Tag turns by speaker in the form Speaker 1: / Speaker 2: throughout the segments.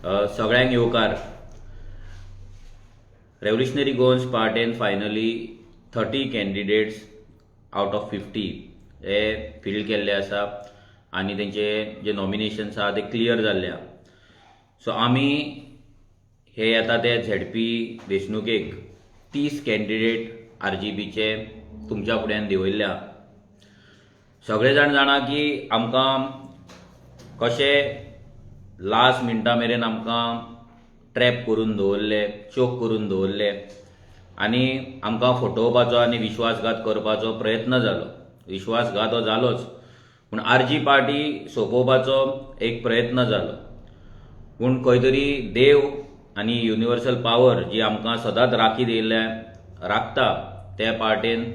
Speaker 1: सगळ्यांक येवकार. Revolutionary Goans पार्टीन फायनली 30 कॅन्डिडेट्स आउट ऑफ 50 हे फील्ड केल्ले आसा आनी तेंचे जे नॉमिनेशन्स आहा ते क्लियर जाल्ले आहा. सो आमी हे येता ते झेडपी वेंचणुकेक 30 कॅन्डिडेट RGBचे तुमच्या फुड्यान देंवयल्ल्या. सगळे जाण जाणा की आमकां कशें लास्ट मिनटा मेरेन आमकां ट्रॅप करून दवरले, चोक करून दवरले आनी आमकां फटोवपाचो आनी विश्वासघात करपाचो प्रयत्न जालो. विश्वासघात हो जालोच, पूण RG पार्टी सोंपोवपाचो एक प्रयत्न जालो. पूण खंय तरी देव आनी युनिवर्सल पावर जी आमकां सदांच राखीत येयल्या राखता त्या पार्टेन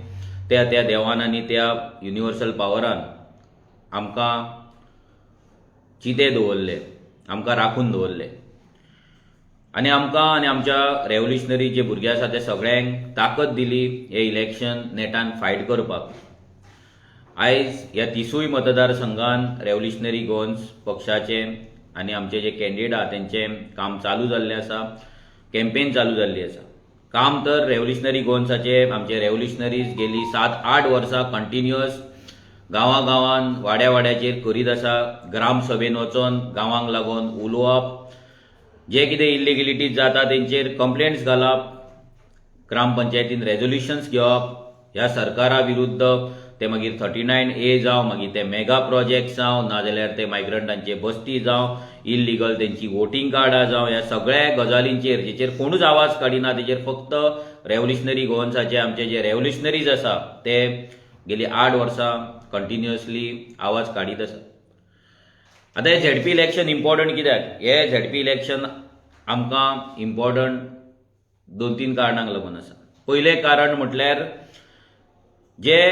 Speaker 1: त्या देवान आनी त्या युनिवर्सल पावरान आमकां चिते दवरले, आमकां राखून दवरले आनी आमकां आनी आमच्या रेव्होल्युशनरी जे भुरगे आसा ते सगळ्यांक ताकद दिली हे इलेक्शन नेटान फायट करपाक. आयज ह्या 30 मतदारसंघान रेव्होल्युशनरी गोवन्स पक्षाचे आनी आमचे जे कॅन्डिडेट आहा तेंचें काम चालू जाल्लें आसा, कॅम्पेन चालू जाल्ली आसा. काम तर रेव्होल्युशनरी गोवन्साचे आमचे रेव्होल्युशनरीज गेली 7-8 वर्सां कंटिन्युअस गांवां वाड्याचेर करीत आसा. ग्रामसभेन वचोन गांवांक लागून उलोवप, जे कितें इल्लिगलिटीज जाता तेंचेर कंप्लेंट्स घालप, ग्रामपंचायतीन रेजोल्युशन्स घेवप ह्या सरकारा विरुद्ध. ते मागीर 39A जावं, मागीर ते मेगा प्रोजेक्ट जावं, नाजाल्यार ते मायग्रंटांचे बस्ती जावं, इल्लिगल तेंची वोटींग कार्डां जावं, ह्या सगळ्या गजालींचेर जेचेर कोणूच आवाज काडिना. तेचेर फक्त रेव्होल्युशनरी गोवन्साचे आमचे जे रेव्होल्युशनरीज आसा ते गेली 8 वर्सां कंटिन्युअसली आवाज काडीत आसा. आतां हे झेडपी इलेक्शन इम्पॉर्टंट कित्याक? हे झेडपी इलेक्शन आमकां इम्पॉर्टंट 2-3 कारणांक लागून आसा. पयलें कारण म्हटल्यार जे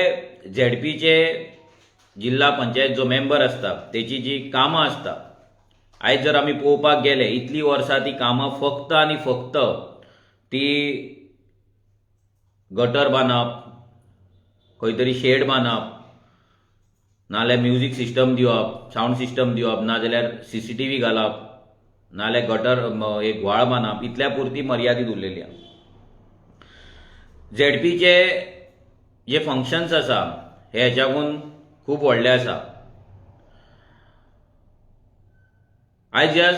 Speaker 1: झेडपीचे जिल्ला पंचायत जो मेंबर आसता तेची जी कामां आसता, आयज जर आमी पळोवपाक गेले इतली वर्सां ती कामां फक्त आनी फक्त ती गटर बांदप, खंय तरी शेड बांदप, नाजाल्यार म्युजीक सिस्टम दिवप, सावंड सिस्टम दिवप, नाजाल्यार CCTV घालप, नाजाल्यार गटर एक व्हाळ बांदप, इतल्या पुरती मर्यादीत उरलेली आहा. झेडपीचे जे फंक्शन्स आसा हे हेच्याकून खूब व्हडले आसा. आयज ह्या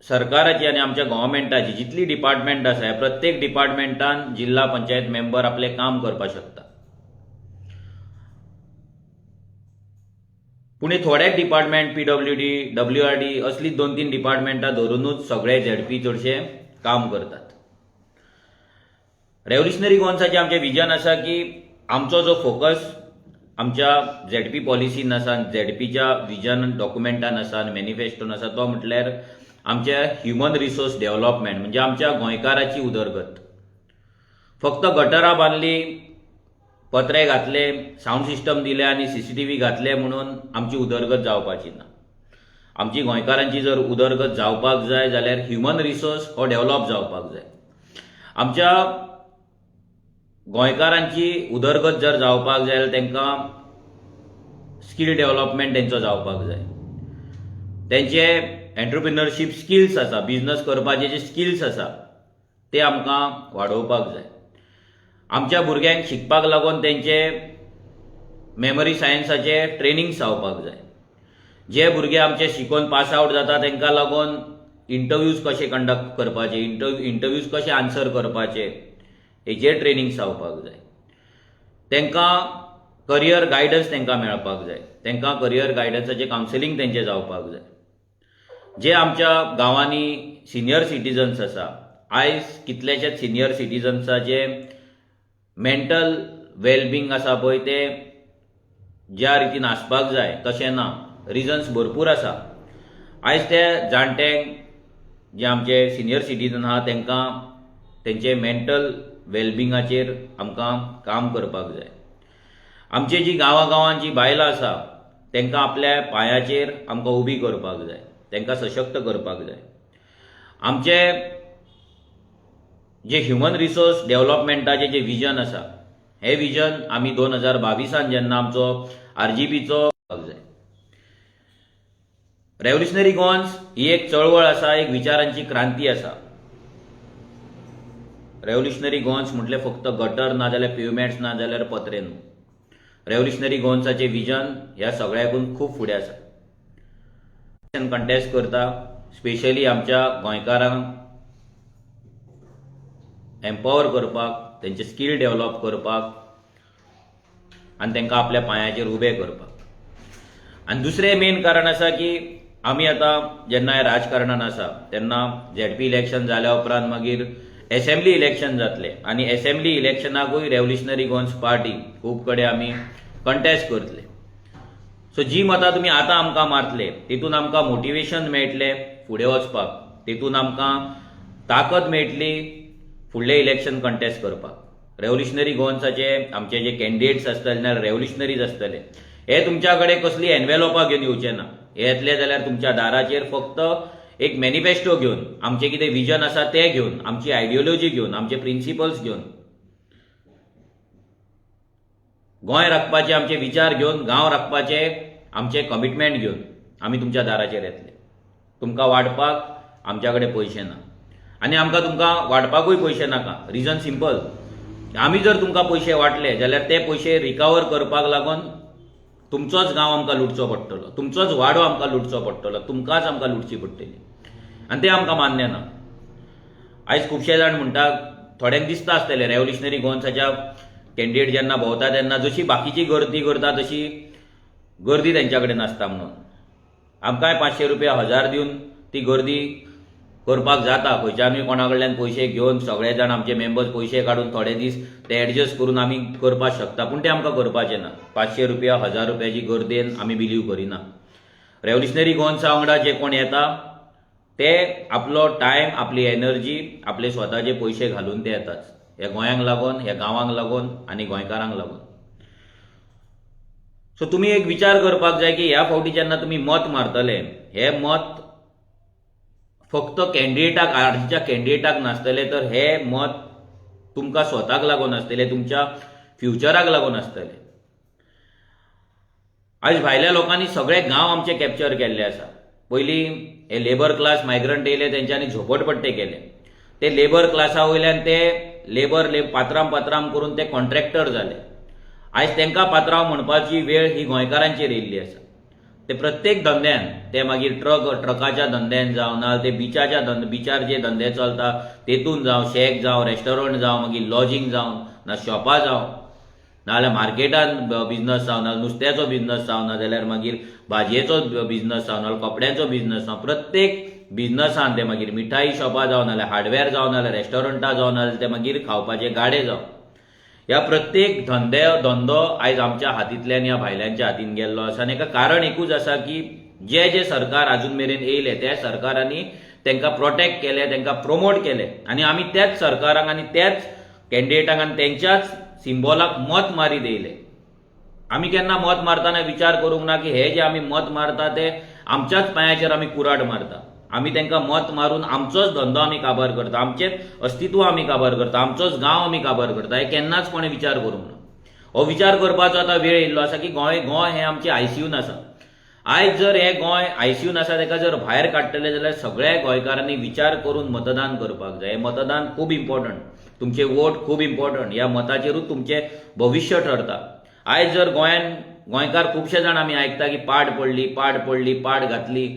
Speaker 1: सरकाराची आनी आमच्या गव्हर्मेंटाची जितली डिपार्टमेंट आसा ह्या प्रत्येक डिपार्टमेंटान जिल्ला पंचायत मेंबर आपलें काम करपाक शकता. पूण थोड्याच डिपार्टमेंट PWD, WRD असली 2-3 डिपार्टमेंटां धरूनच सगळे झेडपी चडशे काम करतात. रेव्होल्युशनरी गोवन्साचें आमचें विजन आसा की आमचो जो फोकस आमच्या झेडपी पॉलिसीन आसा, झेडपीच्या विजन डॉक्युमेंटान आसा आनी मॅनिफेस्टोन आसा, तो म्हटल्यार आमच्या ह्युमन रिसोर्स डेव्हलपमेंट, म्हणजे आमच्या गोंयकाराची उदरगत. फक्त गटरां बांदली, पत्रे घातले, सावंड सिस्टम दिले आनी CCTV घातले म्हणून आमची उदरगत जावपाची ना. आमची गोंयकारांची जर उदरगत जावपाक जाय जाल्यार ह्युमन रिसोर्स हो डेव्हलप जावपाक जाय. आमच्या गोंयकारांची उदरगत जर जावपाक जाय जाल्यार तांकां स्कील डेव्हलपमेंट तेंचो जावपाक जाय. तेंचे एंटरप्रिनरशीप स्किल्स आसा, बिझनस करपाचे जे स्किल्स आसा ते आमकां वाडोवपाक जाय. आमच्या भुरग्यांक शिकपाक लागून तेंचे मेमरी सायन्साचे ट्रेनिंग जावपाक जाय. जे भुरगे आमचे शिकून पास आउट जाता तांकां लागून इंटरव्यूज कशे कंडक्ट करपाचे, इंटरव्यूज कशे आन्सर करपाचे हेचेर ट्रेनिंग जावपाक जाय. तांकां करियर गायडन्स तांकां मेळपाक जाय. तांकां करियर गायडन्साचें कावन्सिलींग तेंचें जावपाक जाय. जे आमच्या गांवांनी सिनियर सिटीजन्स आसा, आयज कितलेशेच सिनियर सिटीजन्साचे मेंटल वेलबिंग आसा पळय ते ज्या रितीन आसपाक जाय तशें ना. रिजन्स भरपूर आसा. आयज ते जाणट्यांक जे आमचे सिनियर सिटीजन आहा तांकां तेंचे मेंटल वेलबिंगाचेर आमकां काम करपाक जाय. आमची जी गांवां जी बायलां आसा तांकां आपल्या पांयाचेर आमकां उबी करपाक जाय, तांकां सशक्त करपाक जाय. आमचे जे ह्युमन रिसोर्स डेव्हलपमेंटाचें जे विजन आसा हे विजन आमी 2022 जेन्ना आमचो RGBचो जाय. रेव्होल्युशनरी गोवन्स ही एक चळवळ आसा, एक विचारांची क्रांती आसा. रेव्होल्युशनरी गोवन्स म्हटले फक्त गटर ना जाल्यार पेवमेंट्स ना जाल्यार पत्रे न्हू. रेव्होल्युशनरी गोवन्साचें विजन ह्या सगळ्याकून खूब फुडें आसा. कंटेस्ट करता, स्पेशली आमच्या गोंयकारांक एम्पावर करपाक, तेंचे स्कील डेव्हलप करपाक आनी तांकां आपल्या पांयाचेर उबें करपाक. आनी दुसरें मेन कारण आसा की आमी आतां जेन्ना ह्या राजकारणान आसा तेन्ना ZP इलेक्शन जाल्या उपरांत मागीर असेंब्ली इलेक्शन जातले आनी असेंब्ली इलेक्शनाकूय रेव्होल्युशनरी गोवन्स पार्टी खूब कडेन आमी कंटेस्ट करतले. सो जी मतां तुमी आतां आमकां मारतले तितून आमकां मोटिवेशन मेळटलें फुडें वचपाक, तितून आमकां ताकद मेळटली फुडलें इलेक्शन कंटेस्ट करपाक. रेव्होल्युशनरी गोवन्साचे आमचे जे कॅन्डिडेट्स आसतले ना रेव्होल्युशनरीज आसतले हे तुमच्या कडेन कसली एनवेलोपां घेवन येवचे ना. हे येतले जाल्यार तुमच्या दाराचेर फक्त एक मॅनिफेस्टो घेवन, आमचें कितें विजन आसा तें घेवन, आमची आयडियोलॉजी घेवन, आमचे प्रिन्सिपल्स घेवन, गोंय राखपाचे आमचे विचार घेवन, गांव राखपाचे आमचे कमिटमेंट घेवन आमी तुमच्या दाराचेर येतले. तुमकां वाडपाक आमच्या कडेन पयशे ना आनी आमकां तुमकां वाडपाकूय पयशे नाका. रिजन सिंपल, आमी जर तुमकां पयशे वाटले जाल्यार ते पयशे रिकवर करपाक लागून तुमचोच गांव आमकां लुटचो पडटलो, तुमचोच वाडो आमकां लुटचो पडटलो, तुमकांच आमकां लुटची पडटली आनी तें आमकां मान्य ना. आयज खुबशे जाण म्हणटात, थोड्यांक दिसता आसतलें रेव्होल्युशनरी गोवन्साच्या कॅन्डिडेट जेन्ना भोंवता तेन्ना जशी बाकीची गर्दी करता तशी गर्दी तेंच्या कडेन नासता म्हणून. आमकांय 500 रुपया 1000 दिवन ती गर्दी करपाक जाता. खंयच्यानूय कोणा कडल्यान पयशे घेवन सगळे जाण आमचे मेंबर्स पयशे काडून थोडे दीस ते एडजस्ट करून आमी करपाक शकता, पूण तें आमकां करपाचें ना. 500 रुपया 1000 रुपयाची गर्देन आमी बिलीव करिना. रेव्होल्युशनरी गोवन्सा वांगडा जे कोण येता ते आपलो टायम, आपली एनर्जी, आपले स्वताचे पयशे घालून ते येतात. ह्या गोंयांक लागून, ह्या गांवांक लागून आनी गोंयकारांक लागून. सो तुमी एक विचार करपाक जाय की ह्या फावटी जेन्ना तुमी मत मारतले, हे मत फक्त कॅन्डिडेटाक, आर्जीच्या कॅन्डिडेटाक नासतले, तर हे मत तुमकां स्वताक लागून आसतले, तुमच्या फ्युचराक लागून आसतले. आयज भायल्या लोकांनी सगळे गांव आमचे कॅप्चर केल्ले आसा. पयलीं हे लेबर क्लास मायग्रंट येयले तेंच्यांनी झोपडपट्टे केले. ते लेबर क्लासा वयल्यान ते लेबर पात्रांव करून ते कॉन्ट्रॅक्टर जाले. आयज तांकां पात्रांव म्हणपाची वेळ ही गोंयकारांचेर येयल्ली आसा. ते प्रत्येक धंद्यान, ते मागीर ट्रकाच्या धंद्यान जावं ना, ते बिचार जे धंदे चलता तेतून जावं, शेक जावं, रेस्टॉरंट जावं, मागीर लॉजिंग जावं ना, शॉपां जावं, नाजाल्यार मार्केटान बिजनस जावं ना, नुस्त्याचो बिजनस जावं ना, जाल्यार मागीर भाजयेचो बिजनस जावं ना, कपड्यांचो बिजनस जावं, प्रत्येक बिजनसान ते मागीर मिठाई शॉपां जावं नाल्यार हार्डवेअर जावं नाल्यार रेस्टॉरंटां जावं नाल्यार ते मागीर खावपाचे गाडे जावं, ह्या प्रत्येक धंदो आयज आमच्या हातींतल्यान ह्या भायल्यांच्या हातीन गेल्लो आसा. आनी हेका कारण एकूच आसा की जे सरकार आजून मेरेन येयले त्या सरकारांनी तांकां प्रोटेक्ट केले, तांकां प्रमोट केले आनी आमी त्याच सरकारांक आनी त्याच कॅन्डिडेटांक आनी तेंच्याच सिंबॉलाक मत मारी येयले. आमी केन्ना मत मारतना विचार करूंक ना की हे जे आमी मत मारता ते आमच्याच पांयाचेर आमी कुराड मारता. आमी तांकां मत मारून आमचोच धंदो आमी काबार करता, आमचें अस्तित्व आमी काबार करता, आमचोच गांव आमी काबार करता. हे केन्नाच कोणें विचार करूंक ना. हो विचार करपाचो आतां वेळ येयल्लो आसा की गोंय हे आमचें आयसीयून आसा. आयज जर हे गोंय आयसीयून आसा ताका जर भायर काडटले जाल्यार सगळ्या गोंयकारांनी विचार करून मतदान करपाक जाय. हे मतदान खूब इम्पॉर्टंट, तुमचे वोट खूब इम्पॉर्टंट. ह्या मताचेरूच तुमचें भविश्य ठरता. आयज जर गोंयकार खुबशे जाण आमी आयकता की पाड घातली,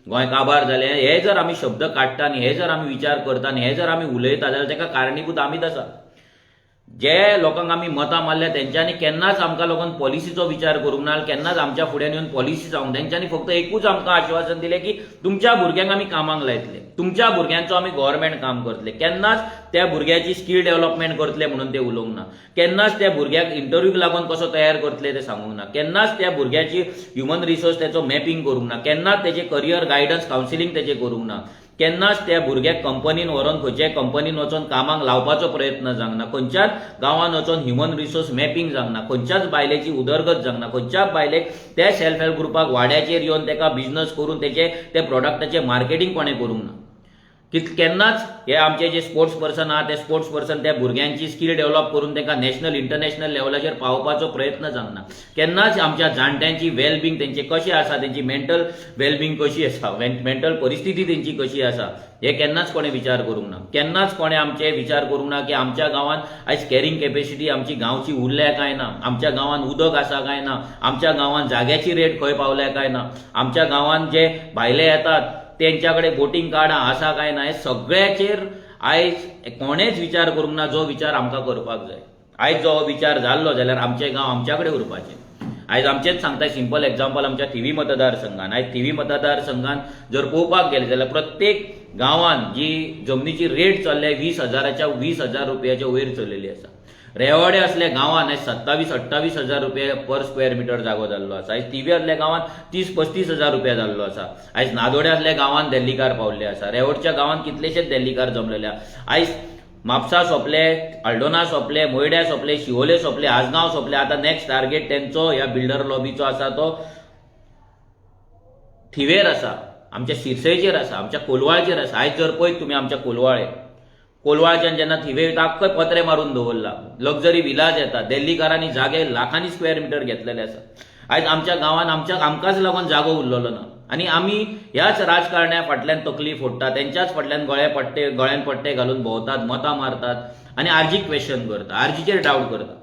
Speaker 1: गोंय काबार जालें, हे जर आमी शब्द काडटा आनी हे जर आमी विचार करता आनी हे जर आमी उलयता जाल्यार ताका कारणीभूत आमीच आसा. जे लोकांक आमी मतां मारल्या तेंच्यांनी केन्नाच आमकां लागून पॉलिसीचो विचार करूंक ना, केन्नाच आमच्या फुड्यान येवन पॉलिसी जावंक. तेंच्यांनी फक्त एकूच आमकां आश्वासन दिलें की तुमच्या भुरग्यांक आमी कामाक लायतले, तुमच्या भुरग्यांचो आमी गव्हर्मेंट काम करतले. केन्नाच त्या भुरग्याची स्कील डेव्हलपमेंट करतले म्हणून ते उलोवंक ना. केन्नाच त्या भुरग्याक इंटरव्यूक लागून कसो तयार करतले ते सांगूंक ना. केन्नाच त्या भुरग्याची ह्युमन रिसोर्स त्याचो मॅपिंग करूंक ना. केन्नाच तेचे करियर गायडन्स कावन्सिलींग तेचे करूंक ना. केन्नाच त्या भुरग्याक कंपनीन व्हरून खंयच्याय कंपनीन वचून कामाक लावपाचो प्रयत्न जावंक ना. खंयच्याच गांवांत वचून ह्युमन रिसोर्स मॅपिंग जावंक ना. खंयच्याच बायलेची उदरगत जावंक ना. खंयच्याच बायलेक त्या सेल्फ हेल्प ग्रुपाक वाड्याचेर येवन ताका बिझनस करून ते प्रॉडक्टाचें मार्केटींग कोणें करूंक ना. केन्नाच हे आमचे जे स्पोर्ट्स पर्सन आहात ते स्पोर्ट्स पर्सन त्या भुरग्यांची स्कील डेव्हलप करून तांकां नॅशनल इंटरनॅशनल लेवलाचेर पावोवपाचो प्रयत्न जावना. केन्नाच आमच्या जाणट्यांची वेलबिंग तेंची कशी आसा, तेंची मेंटल वेलबिंग कशी आसा, मेंटल परिस्थिती तेंची कशी आसा हे केन्नाच कोणें विचार करूंक ना. केन्नाच कोणें आमचे विचार करूंक ना की आमच्या गांवांत आयज कॅरिंग कॅपेसिटी आमची गांवची उरल्या काय ना, आमच्या गांवांत उदक आसा काय ना, आमच्या गांवांत जाग्याची रेट खंय पावल्या काय ना, आमच्या गांवांत जे भायले येतात त्यांच्याकडे वोटिंग कार्ड आसा काय ना, हे सगळ्याचेर आयज कोणेच विचार करूंक ना जो विचार आमकां करपाक जाय. आयज जो विचार जाल्लो जाल्यार आमचे गांव आमच्या कडेन उरपाचें. आयज आमचेच सांगता सिंपल एग्जांपल आमच्या थिवी मतदारसंघान. आयज थिवी मतदारसंघान जर पळोवपाक गेले जाल्यार प्रत्येक गांवांत जी जमनीची रेट चल्ल्या 20,000 रुपयाच्या वयर चल्लेली आसा. रेवाडे असल्या गांवांत आयज 27-28 हजार रुपया पर स्क्वेअर मिटर जागो जाल्लो आसा. आयज थिवी असल्या गांवांत 30-35 हजार रुपया जाल्लो आसा. आयज नादोडे असल्या गांवांत देल्लीकार पावल्ले आसा. रेवडच्या गांवांत कितलेशेच देल्लीकार जमलेले आसा. आयज म्हापसा सोंपले, आल्डोना सोंपले, मोयड्या सोंपले, शिवोले सोंपले, आजगांव सोंपले. आतां नेक्स्ट टार्गेट तेंचो ह्या बिल्डर लॉबीचो आसा तो थिवेर आसा, आमच्या शिरसयचेर आसा, आमच्या कोलवाळचेर आसा. आयज जर पळयत तुमी आमच्या कोलवाळच्यान जेन्ना थिवे ताक्क पत्रे मारून दवरला, लक्झरी विलाज येता, देल्लीकारांनी जागे लाखांनी स्क्वेअर मिटर घेतलेले आसा. आयज आमच्या गांवांत आमकांच लागून जागो उरलेलो ना आनी आमी ह्याच राजकारण्या फाटल्यान तकली फोडटात, तेंच्याच फाटल्यान गळ्यान पट्टे घालून भोंवतात, मतां मारतात आनी आरजीक क्वेश्चन करता, आरजीचेर डावट करता.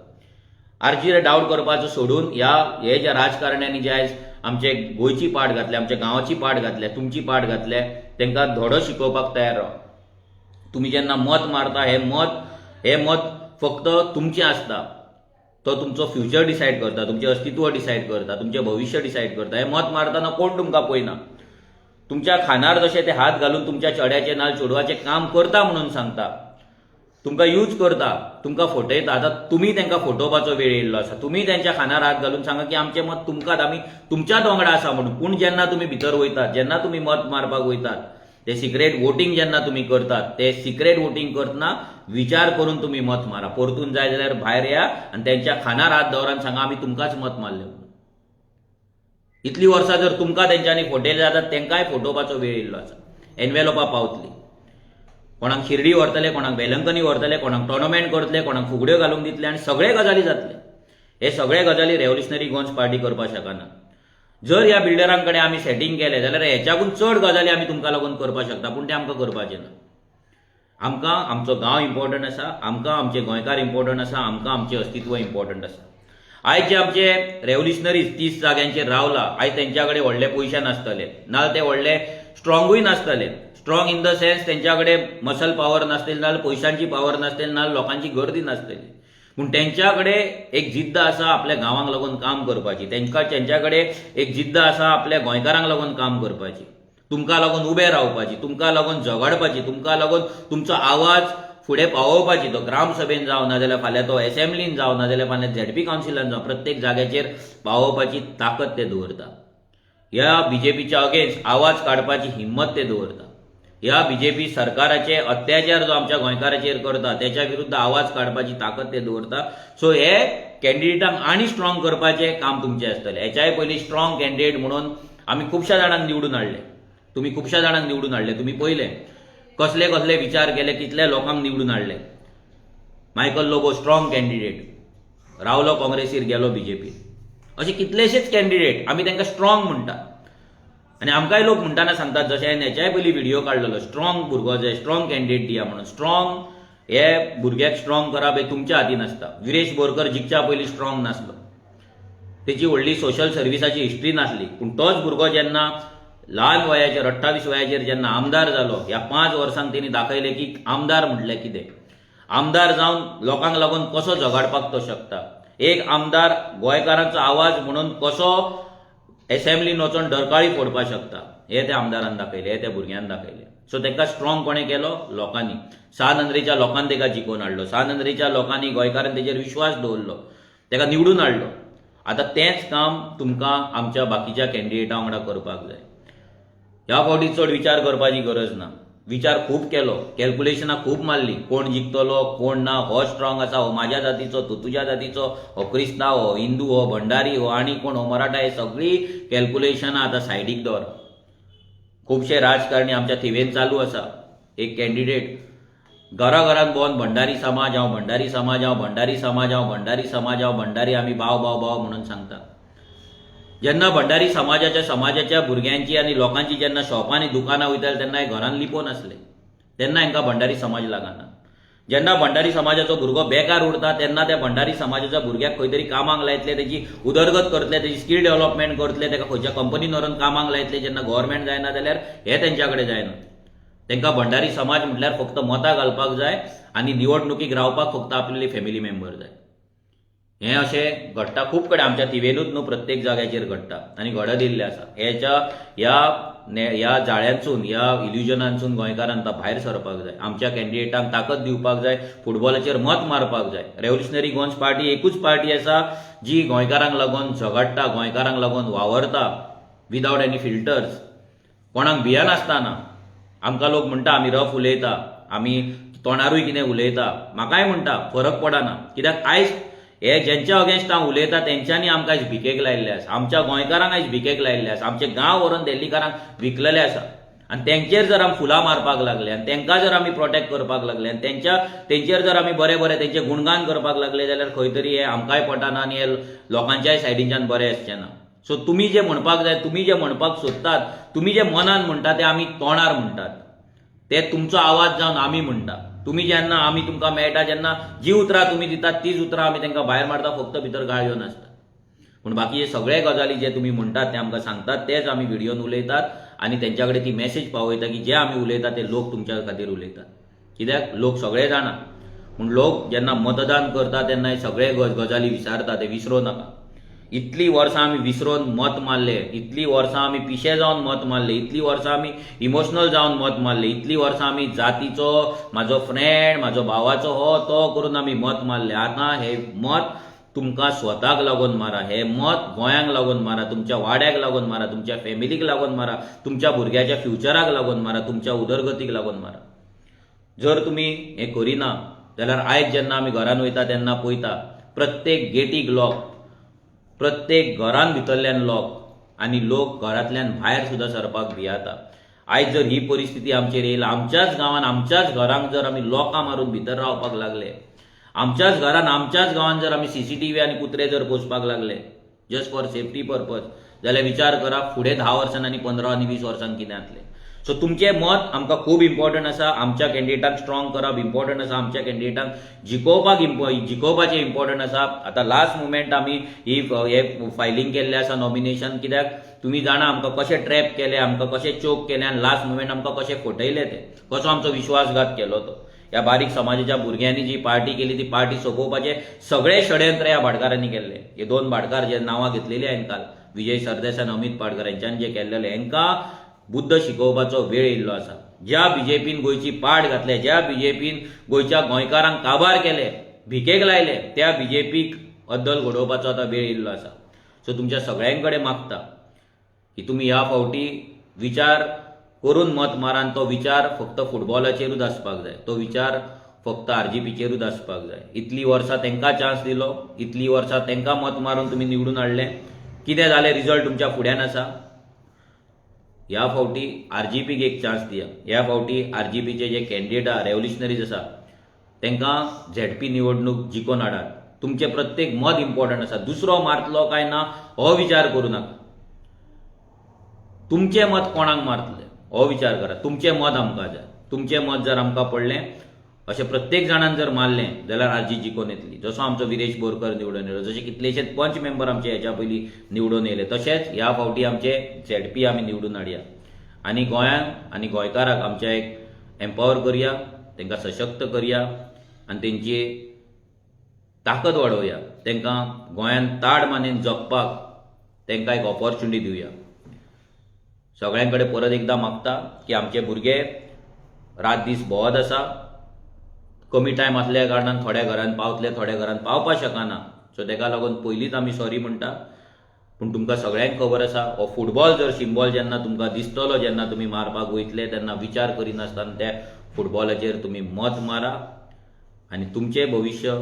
Speaker 1: आरजीचेर डावट करपाचो सोडून हे ज्या राजकारण्यांनी जे आयज आमचे गोंयची पाट घातले, आमच्या गांवाची पाट घातल्या, तुमची पाट घातल्या, तांकां धडो शिकोवपाक तयार राव. तुम्ही जेन्ना मत मारता हे मत फक्त तुमचें आसता. तो तुमचो फ्युचर डिसायड करता, तुमचें अस्तित्व डिसायड करता, तुमचें भविष्य डिसायड करता. हे मत मारतना कोण तुमकां पळयना. तुमच्या खानार जशे ते हात घालून तुमच्या चेड्याचें नाल चेडवाचें काम करता म्हणून सांगता, तुमकां यूज करता, तुमकां फटयता. आतां तुमी तांकां फटोवपाचो वेळ येयल्लो आसा. तुमी तांच्या खानार हात घालून सांगा की आमचें मत तुमकांच, आमी तुमच्याच वांगडा आसा म्हणून. पूण जेन्ना तुमी भितर वयतात, जेन्ना तुमी मत मारपाक वयतात, ते सिक्रेट वोटिंग जेन्ना तुम्ही करतात, ते सिक्रेट वोटिंग करतना विचार करून तुम्ही मत मारा. परतून जाय जाल्यार भायर या आनी त्यांच्या खानार हात दवरान सांगा आमी तुमकांच मत मारले म्हणून. इतली वर्सां जर तुमकां तेंच्यांनी फटयले जाल्यार तेंकांय फटोवपाचो वेळ येयल्लो आसा. एनवेलोपां पावतली. कोणाक शिर्डी व्हरतले, कोणाक वेलंकनी व्हरतले, कोणाक टोर्नामेंट करतले, कोणाक फुगड्यो घालूंक दितले आनी सगळे गजाली जातले. हे सगळे गजाली रेव्होल्युशनरी गोंयस पार्टी करपाक शकना. जर ह्या बिल्डरांकडे आमी सेटिंग केले जाल्यार हेच्याकून चड गजाली आमी तुमकां लागून करपाक शकता, पूण ते आमकां करपाचें ना. आमकां आमचो गांव इम्पॉर्टंट आसा, आमकां आमचे गोंयकार इम्पॉर्टंट आसा, आमकां आमचें अस्तित्व इम्पॉर्टंट आसा. आयज जे आमचे रेव्होल्युशनरीज 30 जाग्यांचेर रावला, आयज तेंच्या कडेन व्हडले पयशे नासतले, नाजाल्यार ते व्हडले स्ट्रॉंगूय नासतले. स्ट्रॉंग इन द सेन्स तेंच्या कडेन मसल पावर नासतली, नाजाल्यार पयशांची पावर नासतली, नाजाल्यार लोकांची गर्दी नासतली. पूण तेंच्या कडेन एक जिद्द आसा आपल्या गांवांक लागून काम करपाची. तेंच्या कडेन एक जिद्द आसा आपल्या गोंयकारांक लागून काम करपाची, तुमकां लागून उबे रावपाची, तुमकां लागून झगडपाची, तुमकां लागून तुमचो आवाज फुडें पावोवपाची. तो ग्रामसभेन जावं, नाजाल्यार फाल्यां तो असेंब्लीन जावं, नाजाल्यार फाल्यां झेडपी कावन्सिलान जावं, प्रत्येक जाग्याचेर पावोवपाची ताकद ते दवरता. ह्या बीजेपीच्या अगेन्स्ट आवाज काडपाची हिम्मत ते दवरता. ह्या बीजेपी सरकाराचे अत्याचार जो आमच्या गोंयकाराचेर करता त्याच्या विरुद्ध आवाज काडपाची ताकद ते दवरता. सो हे कॅन्डिडेटांक आनी स्ट्रॉंग करपाचें काम तुमचें आसतलें. हेच्याय पयलीं स्ट्रॉंग कॅन्डिडेट म्हणून आमी खुबश्या जाणांक निवडून हाडले. तुमी खुबश्या जाणांक निवडून हाडले. तुमी पळयलें कसले कसले विचार केले, कितले लोकांक निवडून हाडले. मायकल लोबो स्ट्रॉंग कॅन्डिडेट, रावलो काँग्रेसीर गेलो बीजेपी. अशे कितलेशेच कॅन्डिडेट आमी तांकां स्ट्रॉंग म्हणटात. आनी आमकांय लोक म्हणटाना सांगतात, जशें हांवें हेच्याय पयलीं व्हिडिओ काडलेलो, स्ट्रॉंग भुरगो जाय, स्ट्रॉंग कॅन्डिडेट दिया म्हणून. स्ट्रॉंग हे भुरग्याक स्ट्रॉंग करप हे तुमच्या हातीन आसता. विरेश बोरकर जिखच्या पयलीं स्ट्रॉंग नासलो, तेची व्हडली सोशल सर्विसाची हिस्ट्री नासली. पूण तोच भुरगो जेन्ना ल्हान वयाचेर 28 वयाचेर जेन्ना आमदार जालो, ह्या 5 वर्सांक तेणी दाखयलें की आमदार म्हटल्यार कितें, आमदार जावन लोकांक लागून कसो झगडपाक तो शकता, एक आमदार गोंयकारांचो आवाज म्हणून कसो असेंब्लीन वचून डरकाळी फोडपाक शकता, हे त्या आमदारान दाखयलें, हे त्या भुरग्यान दाखयलें. सो ताका स्ट्रॉंग कोणें केलो? लोकांनी. सानंद्रीच्या लोकांनी ताका जिखोवन हाडलो. सानंद्रीच्या लोकांनी गोंयकारांनी तेजेर विश्वास दवरलो, ताका निवडून हाडलो. आतां तेंच काम तुमकां आमच्या बाकीच्या कॅन्डिडेटां वांगडा करपाक जाय. ह्या फावटी चड विचार करपाची गरज ना. विचार खूब केलो, कॅल्क्युलेशनां खूब मारली, कोण जिखतलो कोण ना, हो स्ट्रॉंग आसा, हो म्हाज्या जातीचो, तो तुज्या जातीचो, हो क्रिस्तांव, हो हिंदू, हो भंडारी, हो आनी कोण, हो मराठा, हे सगळी कॅल्क्युलेशनां आतां सायडीक दवर. खुबशे राजकारणी आमच्या थिवेन चालू आसा. एक कॅन्डिडेट घराघरात भोवन भंडारी समाज हांव भंडारी समाज हांव भंडारी समाज हांव भंडारी समाज हांव भंडारी आमी भाव भाव भाव म्हणून सांगता। जेन्ना भंडारी समाजाच्या भुरग्यांची आनी लोकांची जेन्ना शॉपां आनी दुकानां वयताले तेन्ना हे घरान लिपोवन आसले, तेन्ना हांकां भंडारी समाज लागना। जेन्ना भंडारी समाजाचो भुरगो बेकार उरता तेन्ना त्या भंडारी समाजाच्या भुरग्याक खंय तरी कामाक लायतले, तेजी उदरगत करतले, तेजी स्कील डेव्हलपमेंट करतले, ताका खंयच्या कंपनीन व्हरून कामाक लायतले। जेन्ना गव्हर्मेंट जायना जाल्यार हे तेंच्या कडेन जायना। तांकां भंडारी समाज म्हटल्यार फक्त मतां घालपाक जाय आनी निवडणुकीक रावपाक फक्त आपले फॅमिली मेंबर जाय। हें अशें घडटा खूब कडेन, आमच्या तिवेनूच न्हू प्रत्येक जाग्याचेर घडटा आनी घडत येयल्लें आसा। ह्या जाळ्यांसून ह्या इल्युजनांसून गोंयकारांक भायर सरपाक जाय, आमच्या कॅन्डिडेटांक ताकद दिवपाक जाय, फुटबॉलाचेर मत मारपाक जाय। रेव्होल्युशनरी गोंयस पार्टी एकूच पार्टी आसा जी गोंयकारांक लागून झगडटा, गोंयकारांक लागून वावरता विदावट एनी फिल्टर्स, कोणाक भियेनासतना। आमकां लोक म्हणटा आमी रफ उलयता, आमी तोंडारूय कितें उलयता, म्हाकाय म्हणटा फरक पडना, कित्याक आयज हे जेंच्या अगेन्स्ट हांव उलयता तेंच्यांनी आमकां आयज भिकेक लायिल्ले आसा, आमच्या गोंयकारांक आयज भिकेक लायिल्ले आसा, आमचे गांव व्हरून दिल्लीकारांक विकलेले आसा। आनी तेंचेर जर आमी फुलां मारपाक लागले आनी तेंकां जर आमी प्रोटेक्ट करपाक लागले आनी तेंचेर जर आमी बरें बरें तेंचे गुणगान करपाक लागले जाल्यार खंय तरी हे आमकांय पटना आनी हे लोकांच्याय सायडीच्यान बरें आसचें ना। सो तुमी जे म्हणपाक जाय, तुमी जे म्हणपाक सोदतात, तुमी जे मनान म्हणटा ते आमी तोंडार म्हणटात, ते तुमचो आवाज जावन आमी म्हणटा। तुमी जेन्ना आमी तुमकां मेळटा जेन्ना जी उतरां तुमी दितात तीच उतरां आमी तांकां भायर मारता, फक्त भितर गाळयो नासता। पूण बाकीचे सगळे गजाली जे तुमी म्हणटात ते आमकां सांगतात, तेच आमी व्हिडियोन उलयतात आनी तेंच्या कडेन ती मेसेज पावयता की जे आमी उलयतात ते लोक तुमच्या खातीर उलयतात। कित्याक लोक सगळे जाणा, पूण लोक जेन्ना मतदान करता तेन्ना हे सगळे गजाली विसरता, ते विसरूं नाका। इतली वर्सां आमी विसरून मत मारले, इतली वर्सां आमी पिशे जावन मत मारले, इतली वर्सां आमी इमोशनल जावन मत मारले, इतली वर्सां आमी जातीचो, म्हाजो फ्रेंड, म्हाजो भावाचो हो तो करून आमी मत मारले। आतां हे मत तुमकां स्वताक लागून मारा, हे मत गोंयांक लागून मारा, तुमच्या वाड्याक लागून मारा, तुमच्या फॅमिलीक लागून मारा, तुमच्या भुरग्याच्या फ्युचराक लागून मारा, तुमच्या उदरगतीक लागून मारा। जर तुमी हे करिना जाल्यार आयज जेन्ना आमी घरान वयता तेन्ना पळयता प्रत्येक गेटीक लॉक, प्रत्येक घरान भितरल्यान लॉक, आनी लोक घरांतल्यान भायर सुद्दां सरपाक भियाता। आयज जर ही परिस्थिती आमचेर येयला, आमच्याच गांवान आमच्याच घरांक जर आमी लॉकां मारून भितर रावपाक लागले, आमच्याच घरान आमच्याच गांवान जर आमी CCTV आनी कुत्रे जर पोसपाक लागले जस्ट फॉर सेफ्टी पर्पज, जाल्यार विचार करा फुडें 10 वर्सां आनी 15 आनी 20 वर्सांक कितें जातलें। सो तुमचें मत आमकां खूब इम्पॉर्टंट आसा, आमच्या कॅन्डिडेटाक स्ट्रॉंग करप इम्पॉर्टंट आसा, आमच्या कॅन्डिडेटाक जिखोवपाचें इम्पॉर्टंट आसा। आतां लास्ट मुमेंट आमी हे फायलिंग केल्लें आसा नॉमिनेशन, कित्याक तुमी जाणा आमकां कशें ट्रॅप केलें, आमकां कशें चोक केलें आनी लास्ट मुमेंट आमकां कशें फटयलें ते, कसो आमचो विश्वासघात केलो तो। ह्या बारीक समाजाच्या भुरग्यांनी जी पार्टी केली ती पार्टी सोंपोवपाचे सगळे षडयंत्र ह्या भाटकारांनी केल्ले। हे 2 भाटकार जे नांवां घेतलेली हांवें काल, विजय सरदेसाय आनी अमित पाडकर यांच्यान जे केल्लेले, हांकां बुद्ध शिकोवपाचो वेळ येयल्लो आसा। ज्या बीजेपीन गोंयची पाड घातले, ज्या बीजेपीन गोंयच्या गोंयकारांक काबार केले, भिकेक लायले, त्या बीजेपीक अद्दल घडोवपाचो आतां वेळ येयल्लो आसा। सो तुमच्या सगळ्यां कडेन मागता की तुमी ह्या फावटी विचार करून मत मारान, तो विचार फक्त फुटबॉलाचेरूच आसपाक जाय, तो विचार फक्त RGPचेरूच आसपाक जाय। इतली वर्सां तांकां चान्स दिलो, इतली वर्सां तांकां मत मारून तुमी निवडून हाडलें, कितें जालें रिजल्ट तुमच्या फुड्यान आसा। ह्या फावटी RGPक एक चान्स दिया। ह्या फावटी RGPचे जे कॅन्डिडेट आहा, रेव्होल्युशनरीज आसा, तांकां ZP निवडणूक जिखोवन हाडात। तुमचे प्रत्येक मत इम्पॉर्टंट आसा, दुसरो मारतलो काय ना हो विचार करूं नाका, तुमचें मत कोणाक मारतले हो विचार करा। तुमचें मत आमकां जाय, तुमचें मत जर आमकां पडलें, अशें प्रत्येक जाणान जर मारलें जाल्यार RG जिखोवन येतली। जसो आमचो विरेश बोरकर निवडून येयलो, जशे कितलेशेच पंच मेंबर आमचे हेच्या पयलीं निवडून येयले, तशेंच ह्या फावटी आमचे ZP आमी निवडून हाडया आनी गोंयांक आनी गोंयकाराक आमच्या एक एम्पावर करया, तांकां सशक्त करया आनी तेंची ताकद वाडोवया, तांकां गोंयांत ताड मानेन जगपाक तांकां एक ऑपॉर्च्युनिटी दिवया। सगळ्यां कडेन परत एकदां मागता की आमचे भुरगे रात दीस भोंवत आसा, कमी टायम आसल्या कारणान थोड्या घरान पावतले, थोड्या घरान पावपाक शकना। सो ताका लागून पयलींच आमी सॉरी म्हणटा। पूण तुमकां सगळ्यांक खबर आसा, हो फुटबॉल जर सिम्बॉल जेन्ना तुमकां दिसतलो, जेन्ना तुमी मारपाक वयतले तेन्ना विचार करिनासतना त्या फुटबॉलाचेर तुमी मत मारा आनी तुमचें भविश्य,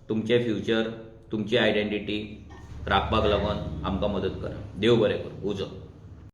Speaker 1: तुमचें फ्युचर, तुमची आयडेंटिटी राखपाक लागून आमकां मदत करा। देव बरें करूं। उजो।